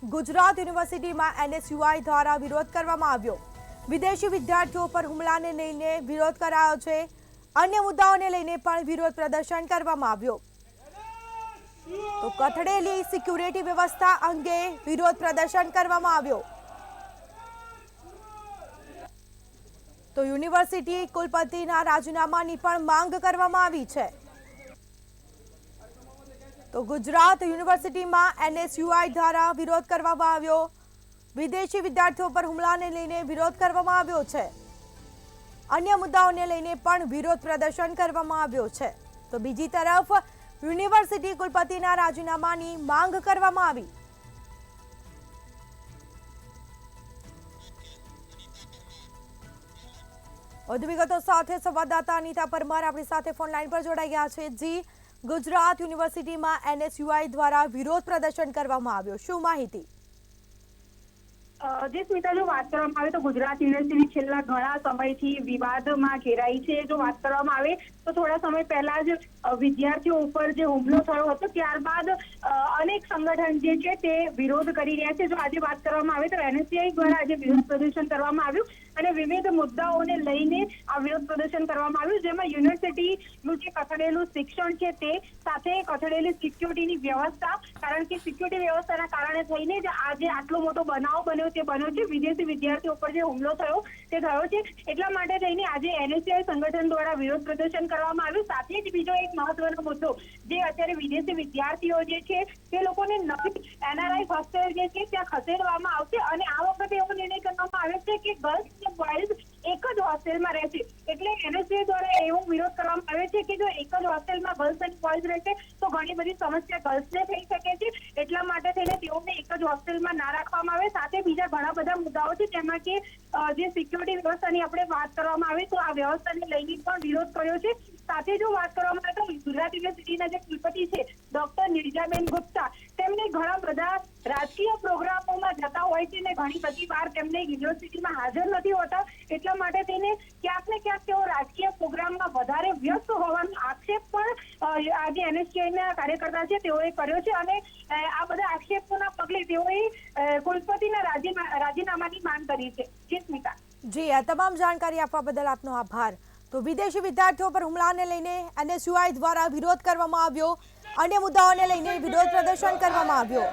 ગુજરાત યુનિવર્સિટીમાં એનએસયુઆઈ દ્વારા વિરોધ કરવામાં આવ્યો। વિદેશી વિદ્યાર્થીઓ પર હુમલાને લઈને વિરોધ કરાયો છે। અન્ય મુદ્દાઓને લઈને પણ વિરોધ પ્રદર્શન કરવામાં આવ્યો। તો કથળેલી સિક્યુરિટી વ્યવસ્થા અંગે વિરોધ પ્રદર્શન કરવામાં આવ્યો। તો યુનિવર્સિટી કુલપતિના રાજીનામાની પણ માંગ કરવામાં આવી છે। તો ગુજરાત યુનિવર્સિટીમાં એનએસયુઆઈ દ્વારા વિરોધ કરવામાં આવ્યો। વિદેશી વિદ્યાર્થીઓ પર હુમલાને લઈને વિરોધ કરવામાં આવ્યો છે। અન્ય મુદ્દાઓને લઈને પણ વિરોધ પ્રદર્શન કરવામાં આવ્યો છે। તો બીજી તરફ યુનિવર્સિટી કુલપતિના રાજીનામાની માંગ કરવામાં આવી। વધુ વિગતો સાથે સંવાદદાતા અનિતા પરમાર આપણી સાથે ફોન લાઈન પર જોડાઈ ગયા છે। જી, ગુજરાત યુનિવર્સિટીમાં એનએસયુઆઈ દ્વારા વિરોધ પ્રદર્શન કરવામાં આવ્યો, શું માહિતી? જે સ્મિતા, જો વાત કરવામાં આવે તો ગુજરાત યુનિવર્સિટી છેલ્લા ઘણા સમયથી વિવાદમાં ઘેરાઈ છે। જો વાત કરવામાં આવે તો થોડા સમય પહેલા જ વિદ્યાર્થીઓ ઉપર જે હુમલો થયો હતો ત્યારબાદ અનેક સંગઠન જે છે તે વિરોધ કરી રહ્યા છે। જો આજે વાત કરવામાં આવે તો એનએસયુઆઈ દ્વારા આજે વિરોધ પ્રદર્શન કરવામાં આવ્યું અને વિવિધ મુદ્દાઓને લઈને આ વિરોધ પ્રદર્શન કરવામાં આવ્યું, જેમાં યુનિવર્સિટીનું જે કથળેલું શિક્ષણ છે તે સાથે કથળેલી સિક્યુરિટીની વ્યવસ્થા, કારણ કે સિક્યુરિટી વ્યવસ્થાના કારણે થઈને જ આજે આટલો મોટો બનાવ બન્યો છે। વિદેશી વિદ્યાર્થીઓ પર જે હુમલો થયો છે, એટલા માટે થઈને આજે એનએસયુઆઈ સંગઠન દ્વારા વિરોધ પ્રદર્શન કરવામાં આવ્યું। સાથે જ બીજો એક મહત્વનો મુદ્દો, જે અત્યારે વિદેશી વિદ્યાર્થીઓ જે છે તે લોકોને નવી એનઆરઆઈ હોસ્ટેલ જે છે ત્યાં ખસેડવામાં આવશે અને આ વખતે એવો નિર્ણય કરવામાં આવ્યો છે કે ગર્લ્સ અને બોયઝ એક જ હોસ્ટેલમાં રહેશે। એટલે એનએસયુઆઈ દ્વારા એવો વિરોધ કરવામાં આવ્યો છે કે જો એક જ હોસ્ટેલમાં ગર્લ્સ અને બોયઝ રહેશે તો ઘણી બધી સમસ્યા ગર્લ્સને થઈ શકે છે। એટલા માટે થઈને તેઓને એક જ હોસ્ટેલમાં ના રાખવામાં આવે। સાથે બીજા ઘણા બધા મુદ્દાઓ છે, જેમાં કે જે સિક્યુરિટી વ્યવસ્થાની આપણે વાત કરવામાં આવે તો આ વ્યવસ્થાને લઈને પણ વિરોધ કર્યો છે। સાથે જો વાત કરવામાં આવે તો ગુજરાત યુનિવર્સિટીના જે કુલપતિ છે ડોક્ટર નિરજાબેન ગુપ્તા, તેમને ઘણા બધા રાજકીય પ્રોગ્રામોમાં જતા હોય છે અને ઘણી બધી વાર તેમને યુનિવર્સિટીમાં હાજર નથી હોતા। એટલા માટે તેને ક્યાંક ને ક્યાંક તેઓ રાજકીય પ્રોગ્રામમાં વધારે વ્યસ્ત હોવાનો આક્ષેપ પણ આજે એનએસયુઆઈના કાર્યકર્તા છે તેઓએ કર્યો છે અને આ બધા આક્ષેપોના પગલે તેઓએ કુલપતિના રાજીનામાની માંગ કરી છે। જી સ્મિતા। જી, આ તમામ જાણકારી આપવા બદલ આપનો આભાર। તો વિદેશી વિદ્યાર્થીઓ પર હુમલાને લઈને એનએસયુઆઈ દ્વારા વિરોધ કરવામાં આવ્યો। અન્ય મુદ્દાઓને લઈને વિરોધ પ્રદર્શન કરવામાં આવ્યો।